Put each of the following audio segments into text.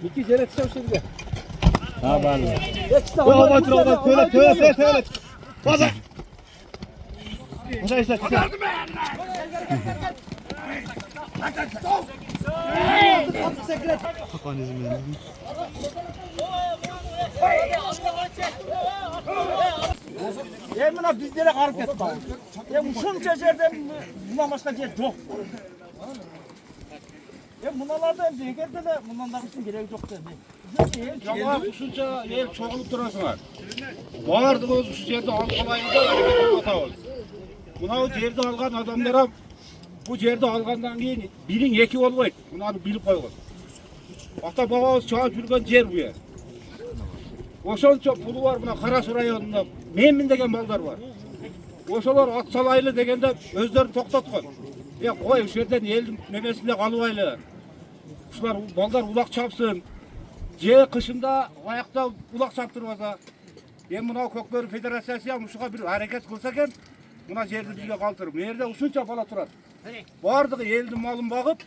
Miki jere tuşavşirdi. Ha bari. Töle. Baza. Baza işte. Mına bizlere qarib ketdi. Şuncha yerda bundan başqa yer yo'q. Bunalarda endi egerda da bundan daqısın keragi yo'q dedi. Jamaat şuncha el çoğulup turasınlar. Bardık öz şu yerde alqalayında hareket atawız. Buna yerde algan adamlar ham bu yerde algandan keyin birin eki bolboyt. Bunları bilip koygun. Ata babamız çağırıp жүрген yer bu yer. Oşonça pulu var buna Karasu rayonunda Memin degen balдар var. Oşolar at salaylı degende özlerini toktatkan. Koy şu yerden elin memesinde kalıbaylı. Şular balдар ulak çapsın. Je kışında ayakta ulak çaptırmasa. Buna Kökbörü Federasyası muşuğa bir hareket kılsa eken buna жерді bizge kaldırıp. Yerde usunça bala turar. Bardığı elin malın bakıp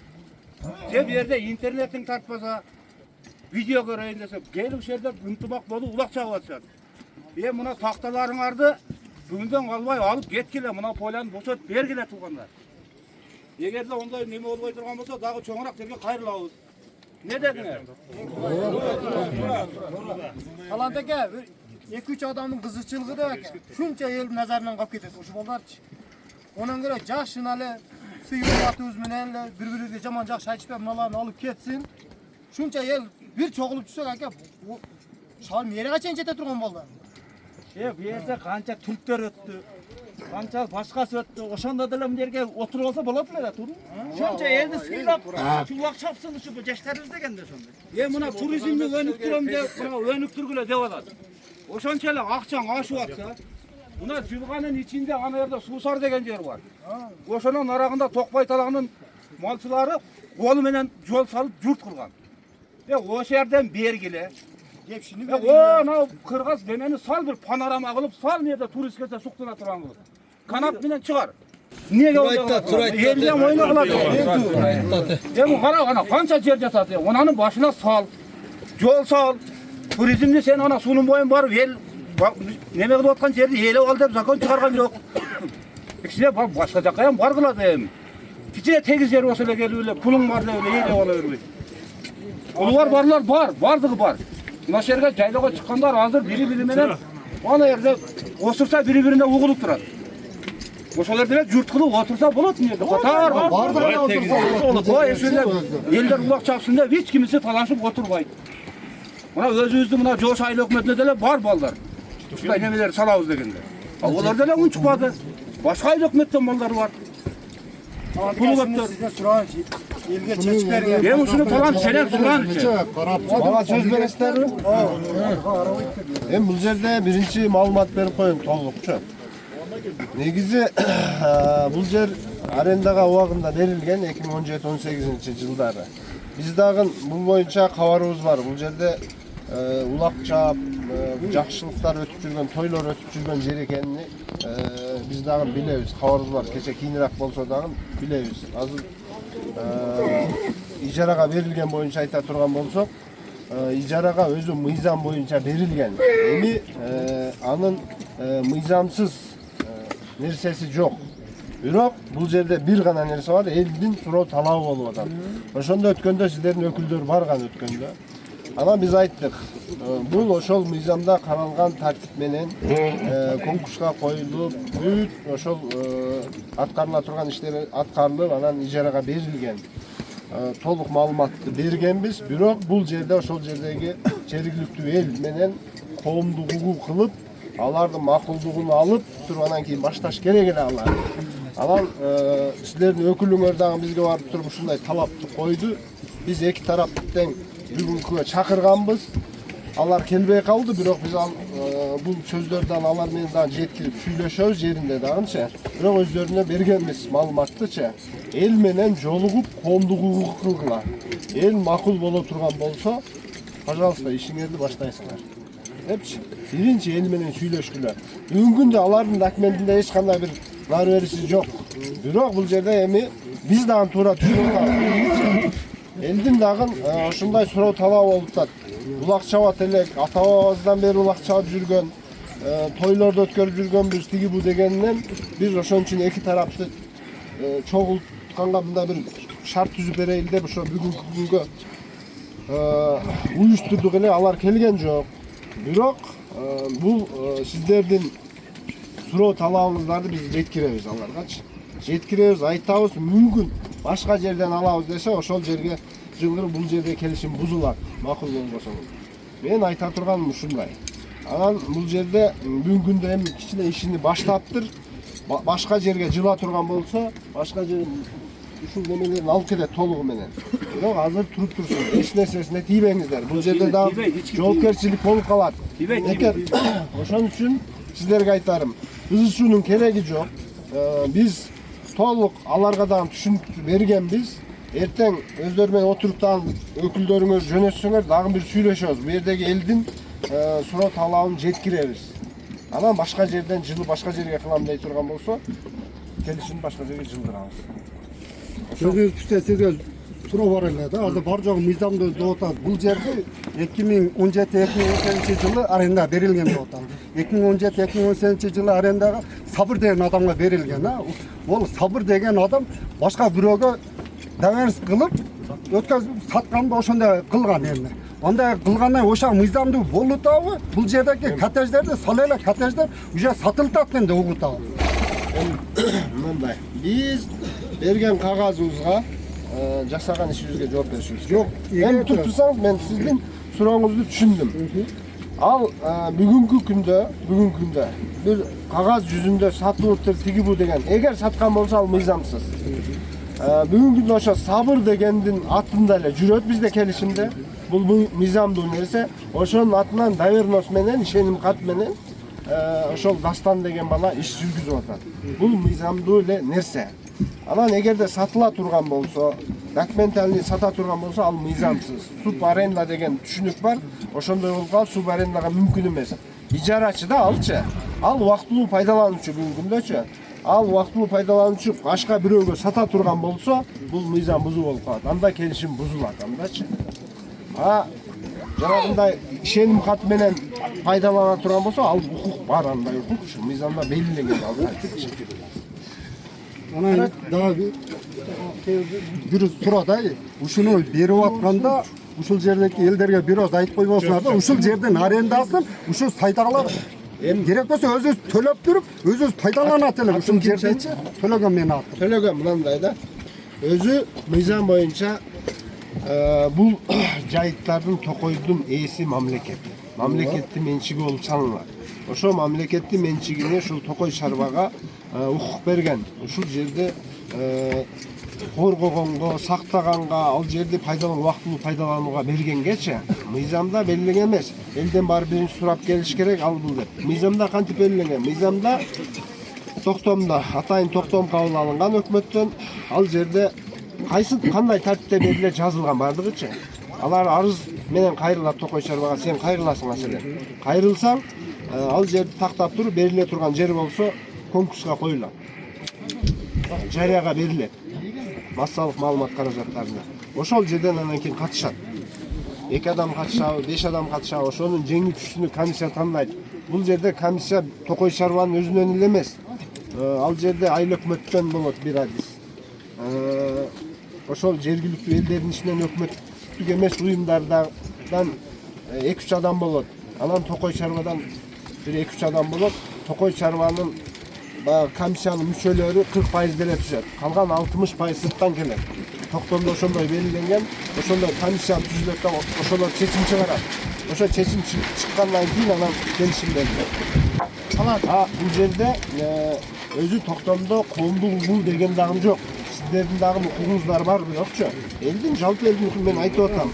bir yerde internetin tartmasa video göreyim desem gelip şerde ıntımak bolu ulak çabı atacak. Buna taktaların vardı. Bugünden kalbay alıp getkile buna poylanı boşat bergile tuğanlar. Eğer de onday neme olmay durgan bolsa dagı çoğurak terge kayırlabız. Ne dediler? Kalan teke 2-3 adamın kızıçılığı da şuncha el nazarından kalp ketedi. Oşu boldarçı. Ona göre jaşın ale suyu atıyoruz menenle birbirine jaman jaş açıp bunalarını alıp ketsin. Şuncha el bir çoğulup düşsek aka şal yere kaçan jete turgan bollar. Bu yerde kança Türkler öttü. Kança başkası öttü. Oşanda dilem derge oturup olsa boladı mı da turun? Şuncha elni sıylap şu ulak çapsın şu jaşlarımız degende sonda. Buna turizmni önüp turam dep buna önüp turgula dep atat. Oşançalar akçan aşıp atsa buna Cılganın içinde ana yerde Susar degen yer var. Oşonun aragında Tokbay talağının malçıları kolu menen jol salıp jurt kılgan. Oşo yerden bergile o kırgaz demeni sal bir panorama kılıp sal nerede turist gelse suktuna turan kılıp. Kanat menen çıkar. Niye Yerden oyna kılады. Bu kara kança yer jatады. Onanın başına sal. Jol sal. Turizmde sen ana sunun boyun barıp el neme kılıp atkan жерди елеп ал деп закон чыгарган жок. Кичине башка жакка ham бар кылат эми. Кичине тегиз жер болсо эле келип эле пулуң бар деп эле элеп ала бербейт. Улар барлар бар, бардыгы бар. Мына жерге жайлоого чыккандар азыр бири-бири менен ана жерде осурса бири-бирине угулуп турат. Ошолор деле журт кылып отурса болот мына жерде. Катар бар. Элдер улак чапсын деп эч кимиси талашып отурбайт. Мына өзүбүздүн мына жош айыл өкмөтүнө деле бар балдар. Ушундай немелер салабыз дегенде. Олар деле үн чыкпады. Башка айыл өкмөттөн балдар бар. Sizden surağınçı. Elge çeçip bergen. Ben uşunu falan senem surançı. Bana söz veresizlermi? Ben bu yerde birinci malumat verip koyun to'liqcha. Negizi bu yer arendaga ubagында berilgen 2017-18 жылдары. Биздагы бул боюнча кабарыбыз бар. Бул жерде улак чап, жакшылыктар өтүп жүргөн, тойлор өтүп жүргөн жер экенин биз дагы билебиз. Кабарыбыз бар. Кече кийинирээк болсо дагы билебиз. Азыр ижарага берилген боюнча айта турган болсок, ижарага өзү мыйзам боюнча берилген. Эми анын мыйзамсыз нерсеси жок. Бирок бул жерде бир гана нерсе бар, элдин суроо талабы болуп атат. Ошондо өткөндө сиздердин өкүлдөр барган өткөндө. Анан биз айттык, бул ошол мыйзамда каралган тартип менен конкурска коюлуп, бүт ошол аткарыла турган иштер аткарылып, анан ижарага берилген. Толук маалыматты бергенбиз, бирок бул жерде ошол жердеги жергиликтүү эл менен коомдук угуу кылып, алардын макулдугун алып туруп анан кийин башташ керек эле алар. Анан силердин өкүлүңөр дагы бизге барып туруп ушундай талапты койду. Биз эки тараптын бүгүнкүгө чакырганбыз. Алар келбей калды, бирок биз бул сөздөрдөн алар менен дагы жеткирип сүйлөшөбүз жеринде дагычы. Бирок өздөрүнө бергенбиз маалыматтычы. Эл менен жолугуп коомдук угуу кылгыла. Эл макул боло турган болсо, пожалуйста, ишиңерди баштайсыңар. Депчи, биринчи эл менен сүйлөшкүлө. Бүгүнкү күндө алардын документинде эч кандай бир бар бериши жок. Бирок бул жерде эми биз дагы туура түшүнүп Elдин dagın ушундай суроо талап болуп атат. Улак чабат элек, ата-бабабыздан бери улак чабып жүргөн, тойлорду өткөрүп жүргөнбүз, тиги бу дегенден биз ошон үчүн эки тарапты чогултканга мындай бир шарт түзүп берейин деп ошо бүгүнкү күнгө уюштурдук эле. Алар келген жок. Бирок бул сиздердин суроо талабыңыздарды биз жеткиребиз аларгачы. Жеткиребиз, айтабыз, мүмкүн башка жерден алабыз десе ошол жерге жылгыр бул жерде келишим бузулат, макул болбосо. Мен айта турганым ушундай. Анан бул жерде бүгүнкү күндө эми кичине ишини баштаптыр. Башка жерге жыла турган болсо, башка жер ушул немелерин алып кетет толугу менен. Бирок азыр туруп турсун, эч нерсесине тийбеңиздер. Бул жерде дагы жоопкерчилик болуп калат. Ошон үчүн сиздерге айтарым, ызычуунун кереги жок. Биз толук аларга дагы түшүнүк бергенбиз. Эртең өздөрү менен отуруп дагы өкүлдөрүңөр жөнөтсөңөр дагы бир сүйлөшөбүз. Бу жердеги элдин суроо талабын жеткиребиз. Анан башка жерден жылы башка жерге кылам дей турган болсо, келишим башка жерге жылдырабыз. Сөзүңүз бүтсө сизге суроо бар эле да. Азыр бар жогу мыйзамда деп атат. Бул жерде 2017-2018 жылы аренда берилген деп атат. 2017-2018 жылы арендага Сабыр деген адамга берилген. Ол Сабыр деген адам башка бирөөгө доверенность кылып өткөзүп сатканды ошондой кылган эми. Андай кылгандан ошо мыйзамдуу болуп атабы? Бул жердеги коттедждерди сала эле коттедждер уже сатылып аткан деп угуп атабыз. Мындай, биз берген кагазыбызга жасаган ишибизге жооп беришибиз керек. Эми туруп турсаңыз, мен сиздин сурооңузду түшүндүм. Ал бүгүнкү күндө бир кагаз жүзүндө сатылыптыр тиги бу деген. Эгер саткан болсо ал мыйзамсыз. Бүгүнкү күндө ошо Сабыр дегендин атында эле жүрөт бизде келишимде. Бул мыйзамдуу нерсе. Ошонун атынан доверенность менен, ишеним кат менен ошол Дастан деген бала иш жүргүзүп атат. Бул мыйзамдуу эле нерсе. Анан эгерде сатыла турган болсо, документальный сата турган болсо, ал мыйзамсыз. Субаренда деген түшүнүк бар. Ошондой болуп калып, субарендага мүмкүн эмес. Ижарачы да алчы. Ал убактылуу пайдалануучу бүгүнкү күндөчү. Ал убактылуу пайдалануучу башка бирөөгө сата турган болсо, бул мыйзам бузуу болуп калат. Анда келишим бузулат, андачы. Жанагындай ишеним кат менен пайдалана турган болсо, ал укук бар, андай укук ушу мыйзамда белгиленген. Анан дагы бир суроо да, ушуну берип атканда ушул жердеги элдерге бир оз айтып койбосуңар да, ушул жердин арендасын ушул сайдагылар керек болсо өзүбүз төлөп туруп, өзүбүз пайдаланат эле ушул жердечи. Төлөгөн менен аттым. Төлөгөн мындай да. Өзү мыйзам боюнча бул жайыттардын Токойдун ээси мамлекет. Мамлекеттин менчиги болуп саналат. Ошо мамлекеттин менчигине ушул Токой чарбага укук берген. Ушул жерде коргогонго, сактаганга, ал жерди убактылуу пайдаланууга бергенгечи мыйзамда белгиленген эмес. Элден бар биринчи сурап келиш керек, ал бул деп. Мыйзамда кантип белгиленген? Мыйзамда токтомдо атайын токтом кабыл алынган өкмөттөн, ал жерде кандай тартипте белгиле жазылган бардыгычы. Алар арыз менен кайрылат Токой чарбага, сен кайрыласың маселен. Кайрылсаң, ал жерди тактап туруп бериле турган жер болсо конкурска коюлат. Жарыяга берилет. Массалык маалымат каражаттарына. Ошол жерден анан кийин катышат. 2 адам катышабы, 5 адам катышабы, ошонун жеңүүчүсүнү комиссия тандайт. Бул жерде комиссия Токой чарбанын өзүнөн эле эмес. Ал жерде айыл өкмөттөн болот бир адис. Ошол жергиликтүү элдердин ичинен өкмөттүк эмес уюмдардан 2-3 адам болот. Анан Токой чарбадан бир 2-3 адам болот. Токой чарбанын комиссиянын мүчөлөрү 40% деле түшөт. Калган 60% сырттан келет. Токтомдо ошондой белгиленген, ошондой комиссия түзүлөт да ошолор чечим чыгарат. Ошо чечим чыккандан кийин анан келишим берилет. Бул жерде өзү токтомдо коомдук укугу деген дагы жок. Сиздердин дагы укугуңуздар бар жокчу? Элдин жалпы элдин укугу мен айтып атам.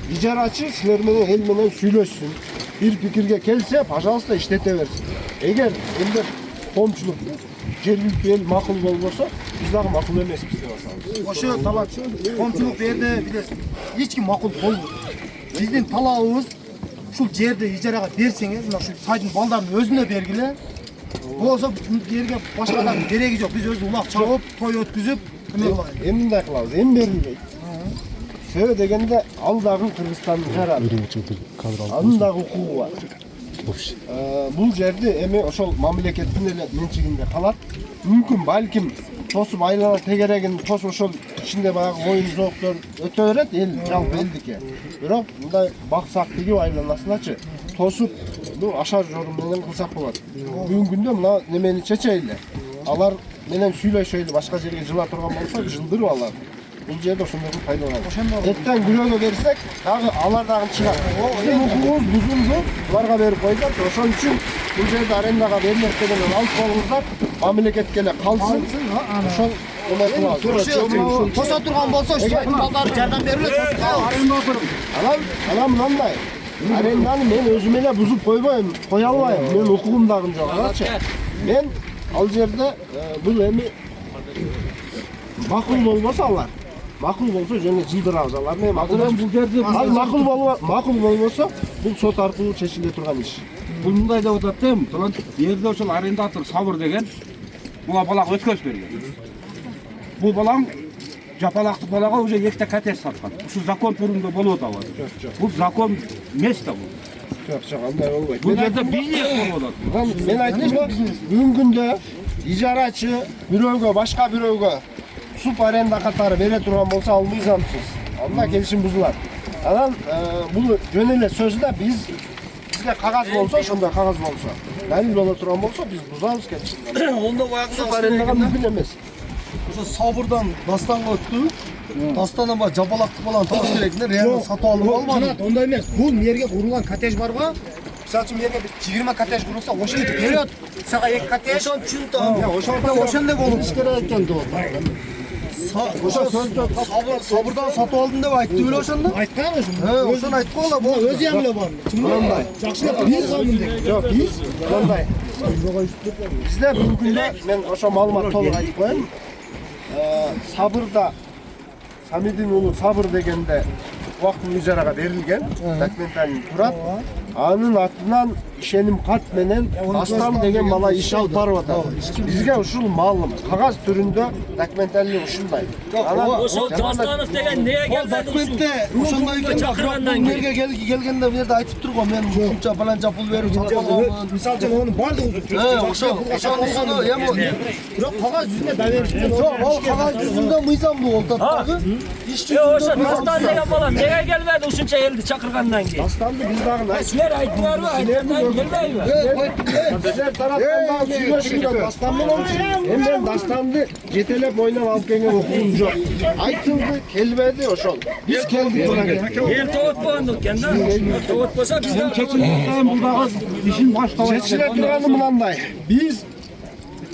Ижарачы силер менен эл менен сүйлөшсүн. Бир пикирге келсе, пожалуйста, иштете берсин. Эгер элдер коомчулук жергиликтүү эл макул болбосо, биз дагы макул эмеспиз деп атабыз. Ошо талап коомчулук берди, билесиз. Эч ким макул болбойт. Биздин талабыбыз ушул жерди ижарага берсеңер, мына ушул сайдын балдарынын өзүнө бергиле. Болсо бул жерге башкалардын кереги жок. Биз өзү улак чабып, той өткүзүп, эме кылабыз. Эми мындай кылабыз, эми берилбейт. Söyle degende al dagı Kırgızstan'ın herhalde. Anın da hukuku var. Бұл жерде эми ошол мамлекеттин эле менчигинде калат. Мүмкүн балким тосуп айлана тегерегин тосуп ошол ичинде баягы коюн жооктор өтө берет, эл жалпы элдике. Бирок мындай баксак тигип айланасыначы тосуп аша жорум менен кылсак болот. Бүгүнкү күндө мына немени чечейли. Алар менен сүйлөшөйлү башка жерге жыла турган болсо жылдырып алар. Бұл жерде ошондой пайдаланат. Эттен күрөөгө берсек, дагы алар дагы чыгат. Биздин укугубуз бузулду, буларга берип койдук. Ошон үчүн бул жерде арендаға берилет дегенди алып коюңуздар, мамлекетке эле калсын. Ошол эме кылабыз. Тоса турган болсо, ошол балдар жардам берилет. Аренда отуруп. Анан мындай. Аренданы мен өзүм эле бузуп койбойм, кое албайм. Менин укугум дагы жок. Мен ал жерде бул эми макул болбосо алар. Макул болсо жөн жылдырабыз аларны. Бул жерде Макул болбосо бул сот аркылуу чечиле турган иш. бул мындай деп атат да, талант жерде ошол арендатор Сабыр деген буга балак өткөзүп берген. Бул балаң жапалактык балага уже экте коттедж саткан. Ушу закон түрүндө болуп атабыз. Бул закон эмес да бул. Жок, андай болбойт. Бул жерде бизнес болуп атат. Мен айттым го, бүгүнкү күндө ижарачы бирөөгө, башка бирөөгө суп аренда катары бере турган болсо ал мыйзамсыз. Анда келишим бузулат. Анан бул жөн эле сөз да бизге кагаз болсо, ошондой кагаз болсо, далил боло турган болсо биз бузабыз келишимди. Онда баягы Суп арендага мүмкүн эмес. ошо Сабырдан Дастанга өттү. Дастандан ба жапалактык баланы таш керекне реально сатып алып албады. Канат, ондай эмес. Бул мерге курулган коттедж барбы? Мисалы үчүн мерге 20 коттедж курулса, ошону берет. Сага 2 коттедж. Ошон түшүндүм. Ошондой болуп керек экен деп ошо Сабырдан сатып алдым деп айтты беле ошондо. Айткан ошону. Ошону айткан эле болду. Өзү эмиле бар. Чынында. Жакшылап билгенмин деп. Жок, биз мындай. Бизде бүгүнкү күндө мен ошо маалымат толук айтып коеюн. Сабырда Самидин уулу Сабыр дегенде убактылуу ижарага берилген, документаль турат. Анын атынан ишеним кат менен Астан деген бала иш алып барып атат. Бизге ушул маалым кагаз түрүндө документаль ушундай. Ошол Дастанов деген эмнеге келди? Документте ошондой экен да, бирок мерге келгенде бу жерде айтып турган мен ушунча баланча пул берип сатып аламын. Мисалы үчүн онун бардыгы Ошону эми бирок кагаз жүзүнө доверие жок, ал кагаз жүзүндө мыйзамдуу болуп атат дагы. Иш Ошо жүзүндө Дастан деген бала эмнеге келбеди ушунча элди чакыргандан кийин? Астанды биз дагы Силер айтыңарбы? Айткандан келбейби? Силер тараптан дагы сүйлөшүлөт Астан менен. Эми мен Дастанды жетелеп ойнап алып келген укугум жок. Айтылды, келбеди ошол. Биз келдик мына. Эл тоотпогондук экен да. Тоотпосо биз да Бул дагы ишин баштабайт. Чечиле турганы мынандай. Биз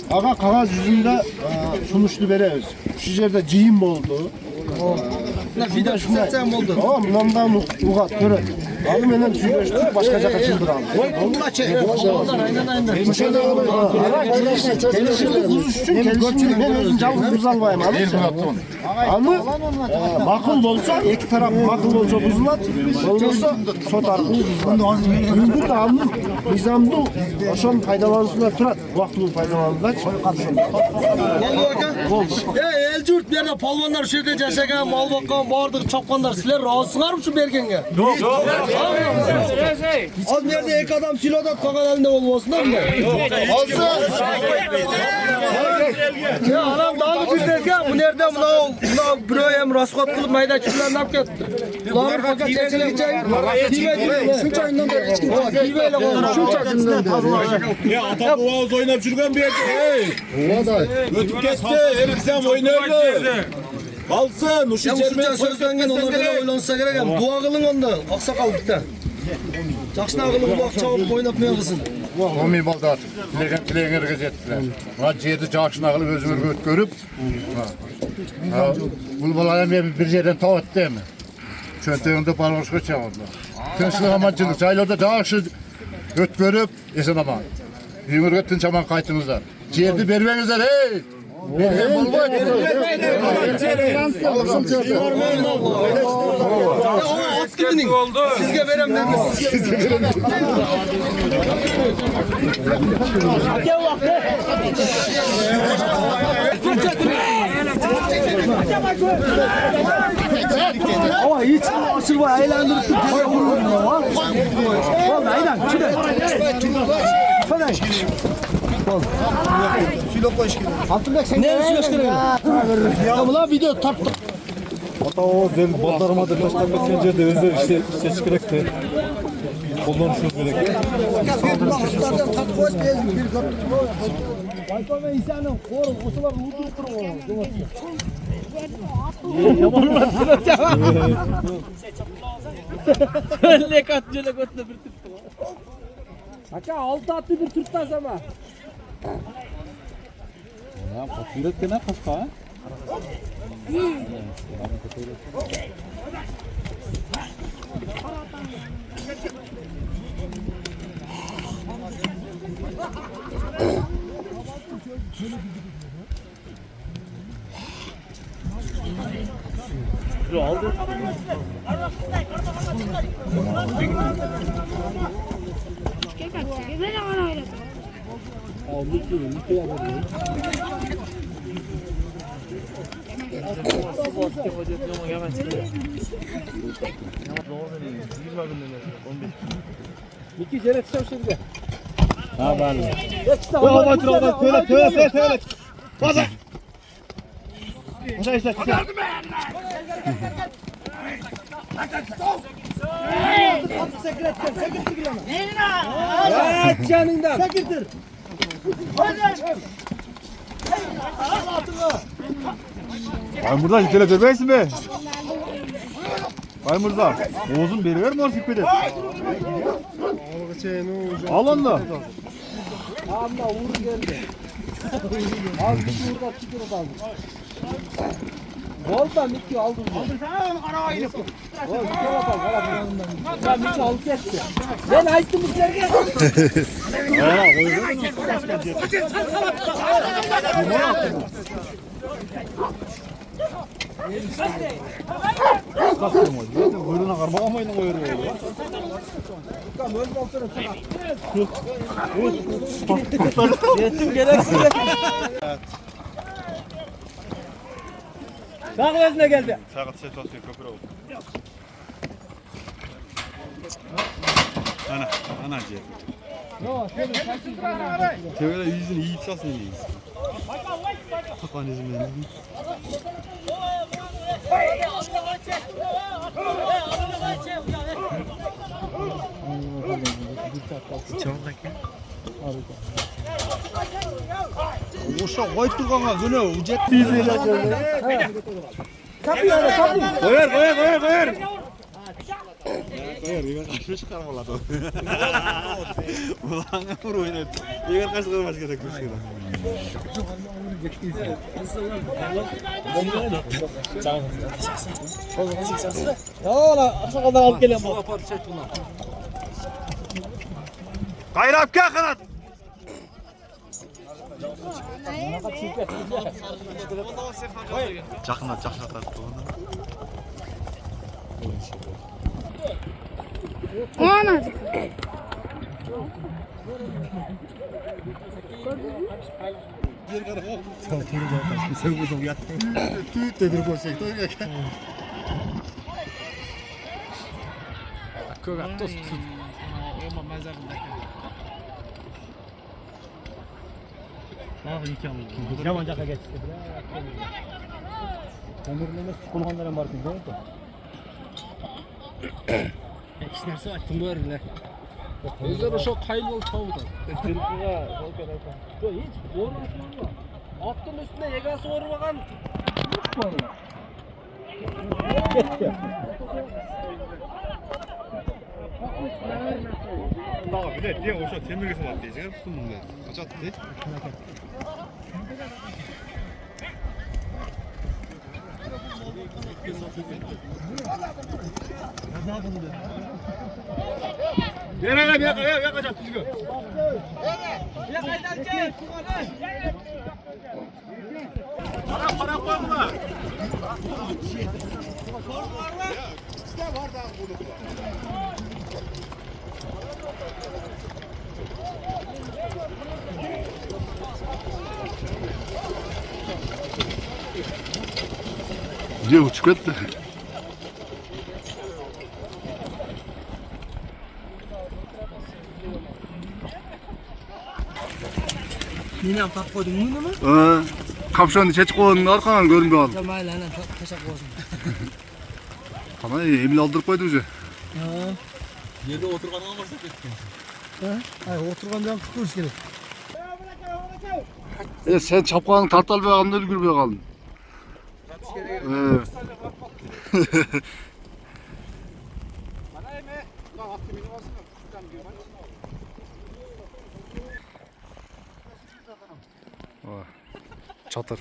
ага кагаз жүзүндө сунушту беребиз. Ушул жерде жыйын болду. фидексация болду. Мындан угат көрөт. Аны менен сүйлөштүк, башка жака чылдырабыз. Келишимди бузуш үчүн келишимди мен өзүм жалгыз буза албайм. Аны макул болсо, эки тарап макул болсо бузулат, болбосо сот аркылуу бузулат. Бүгүнкү анын мыйзамдуу ошонун пайдалануусуна турат. Убактылуу пайдалануулачы. Эл журт бу жерде полвондар ушул жерде жашаган, мал баккан, баардыгы чапкандар. Силер ыраазысыңарбы ушу бергенге? Ал жерде эки адам сүйлөп атат, каган элинде болбосун да мындай. Анам дагы бир берген, бу жерде мына бирөө эми расход кылып майдачы билен алып кетти. Булар пока чечиличе. Шунча айынан бери эч ким тийбей эле койду. Шунча күндөн бери. Ата буабыз ойнап жүргөн бери. Өтүп кетти, эриксем ойнойбу. Алсын, ушу жермен сөзленген олар деле ойлонса керек эми. Дуа кылың онда, аксакал битте. Жакшына кылып убак чабып ойноп мен кызын. Оми балдар, тілеңерге жеттілер. Мына жерді жақшына қылып өзіңерге өткөріп, бұл баланы мен бір жерден тауатты емі. Чөнтегімді балғышқа чағылды. Тыншылық аманшылық, жайларда жақшы өткөріп, есен аман. Үйіңерге тынш аман қайтыңыздар. Жерді бермеңіздер, ей! Берген болмайды. Sizge verem dedi. Ama hiç aşırı eğlendirip deve vurur ya. Vallahi aynen. Şurada. Şurada. Altınbek sen ne sürüştürüyor? Ya ulan video tarttı. Hatta o zel ballarıma da göstermek için de özel işte ses gerekti. Kullanışınız gerekti. Bayko ve insanın koru, osular uğdur kuru. Lekat jöle götüne bir tuttu. Hatta 6 atlı bir tutmaz ama. Ya kapıyı da ne kafka? Miki jere tuşam şimdi. Ha ben. Geçti. Töle. Basa. Basa işte. Ya canından. Sekirdir. Ay burada şöyle döveysin be. Ay Murza. Oğuz'un beri ver mi orası ipi de? Al onu. Amma uğur geldi. Az bir uğurda çıkıyor aldı. Volta Miki aldı. Aldı sen arayı. Oy şöyle bak. Ben Miki alıp geçti. Ben açtım içeride. Kuyruğuna karma olmayın koyuyor. Yetim gereksiz. Sağ gözüne geldi. Sakat ses atıyor köpüre oldu. Ana ciğer. Tevele yüzünü iyi tutasın iyiyiz. Takanizm benim. Uşak koy tukana güne ucet biziyle geldi. Kapıyor. Koyar. Koyar bir kaçını çıkarmaladı. Ulan vur oynadı. Yeger kaç kadar başka tekmiş gibi. Ya ola aşağı kadar alıp gelen bu. Gayrap gel kanat. Çakına. Ana. Sen bu zaman yattın. Tüyt dedir koşacak. Kögat tost. Yaman caka geçti. Ömürlüğünde kullananların var değil mi? İşlerse açtım bu arada. Özler o çok hayırlı ol çavuda. Hiç doğru mu? Attın üstüne yegası vurmadan hiç var mı? Tamam bir de diye o şu temirgesi var diyeceğim. Tutun bunu. Kaç attı? Ya kaç attı? Para koyma. Где учка-то? Meni ham topib qo'ydingmi nima? Kapşonni chechib qo'yganning orqadan ko'rinmay qoldi. Ya mayli, ana tashab qo'ysin. Qana emil oldirib qo'ydi o'zi. Yerda o'tirgandan boshqa ketgan. Ay, o'tirgan joyim ko'rish kerak. Sen chapqanni tartib olmagandan ulgurmay qolding. Çatır.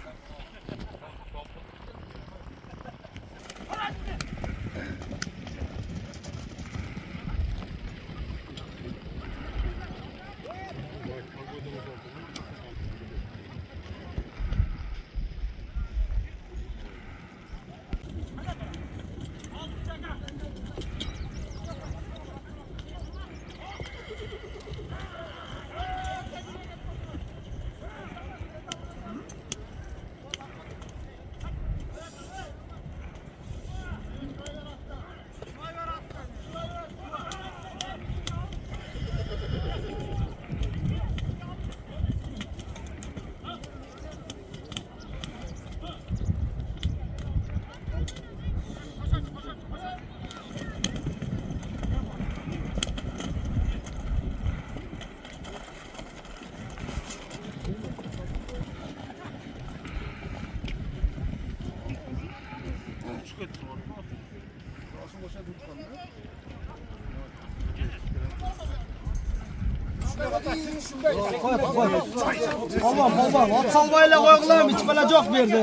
Polvon, ot salmayla qo'yinglar, hech bala yo'q bu yerda.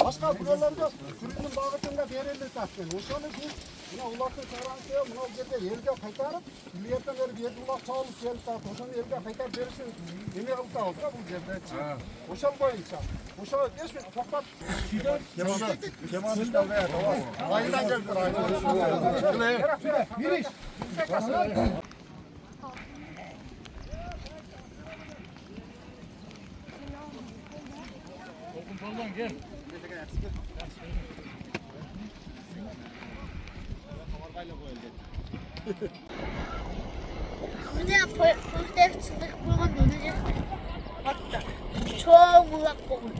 Başka buralarda turizm bağıtında verildi taşken. Oşanı biz buna ulaştı çağırantıya, buna yerde yerge kaytarıp, milliyetten beri bir yerde ulak çağılıp gelip taştı. Oşanı yerge kaytar verirsin. Yemeğe alıp da aldı bu yerde. Oşan boyunca. Oşan geçmiş, fakat... Kemal işte be, tamam. Ayından geldiler ayından. Yürüyüş. Bir de poster çıktık bugün dönecek. Hatta çok uzak bugün.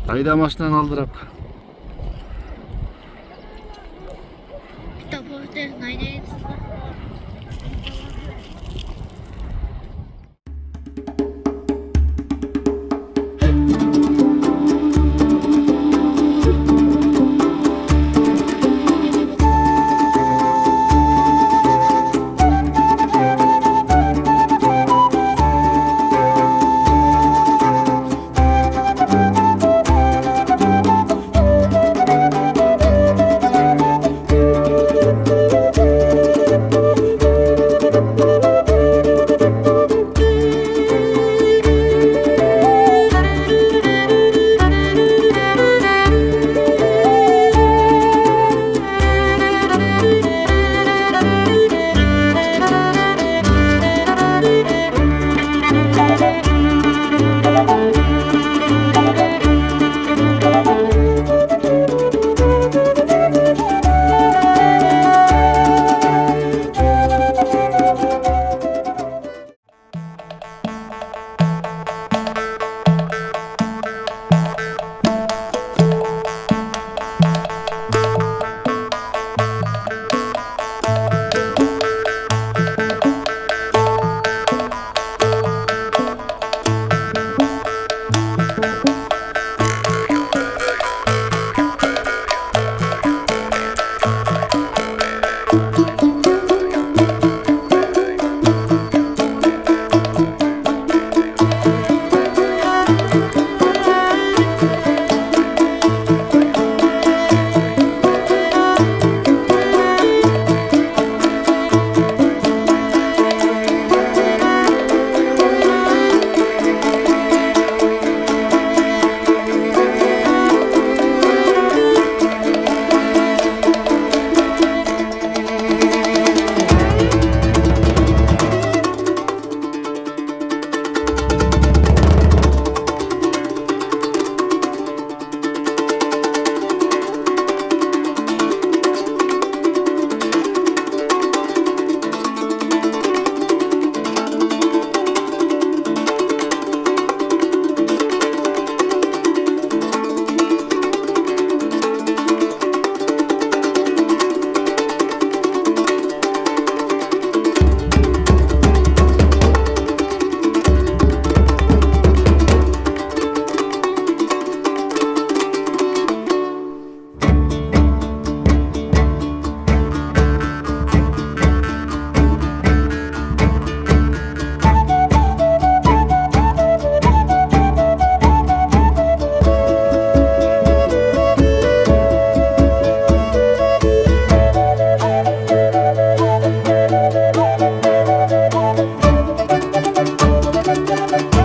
Ayda maçtan aldırıp. Bir de poster neydi?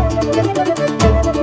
Thank you.